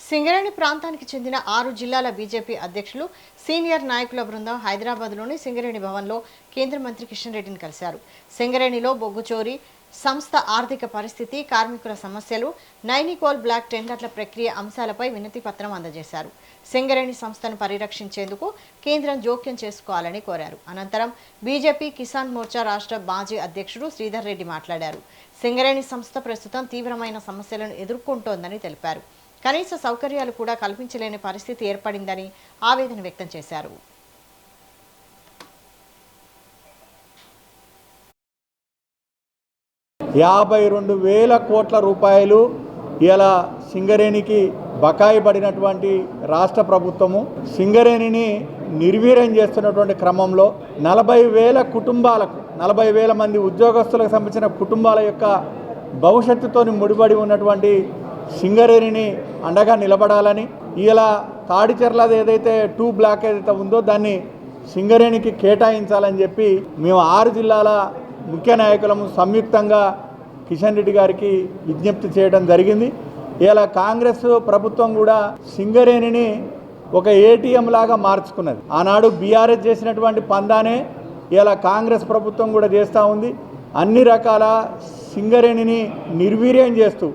సింగరేణి ప్రాంతానికి చెందిన 6 జిల్లాల బీజేపీ అధ్యక్షులు సీనియర్ నాయకుల బృందం హైదరాబాద్లోని సింగరేణి భవన్లో కేంద్ర మంత్రి కిషన్ రెడ్డిని కలిశారు. సింగరేణిలో బొగ్గు చోరీ, సంస్థ ఆర్థిక పరిస్థితి, కార్మికుల సమస్యలు, నైనికోల్ బ్లాక్ టెండర్ల ప్రక్రియ అంశాలపై వినతి పత్రం అందజేశారు. సింగరేణి సంస్థను పరిరక్షించేందుకు కేంద్రం జోక్యం చేసుకోవాలని కోరారు. అనంతరం బీజేపీ కిసాన్ మోర్చా రాష్ట్ర మాజీ అధ్యక్షుడు శ్రీధర్ రెడ్డి మాట్లాడారు. సింగరేణి సంస్థ ప్రస్తుతం తీవ్రమైన సమస్యలను ఎదుర్కొంటోందని తెలిపారు. కనీస సౌకర్యాలు కూడా కల్పించలేని పరిస్థితి ఏర్పడిందని ఆవేదన వ్యక్తం చేశారు. ₹52,000 కోట్ల ఇలా సింగరేణికి బకాయి పడినటువంటి రాష్ట్ర ప్రభుత్వము సింగరేణిని నిర్వీర్యం చేస్తున్నటువంటి క్రమంలో 40,000 కుటుంబాలకు 40,000 మంది ఉద్యోగస్తులకు సంబంధించిన కుటుంబాల యొక్క భవిష్యత్తుతో ముడిపడి ఉన్నటువంటి సింగరేణిని అండగా నిలబడాలని, ఇలా తాడిచెర్లది ఏదైతే 2 బ్లాక్ ఏదైతే ఉందో దాన్ని సింగరేణికి కేటాయించాలని చెప్పి మేము 6 జిల్లాల ముఖ్య నాయకులము సంయుక్తంగా కిషన్ రెడ్డి గారికి విజ్ఞప్తి చేయడం జరిగింది. ఇలా కాంగ్రెస్ ప్రభుత్వం కూడా సింగరేణిని ఒక ఏటీఎం లాగా మార్చుకున్నది. ఆనాడు బీఆర్ఎస్ చేసినటువంటి పందానే ఇలా కాంగ్రెస్ ప్రభుత్వం కూడా చేస్తూ ఉంది. అన్ని రకాల సింగరేణిని నిర్వీర్యం చేస్తూ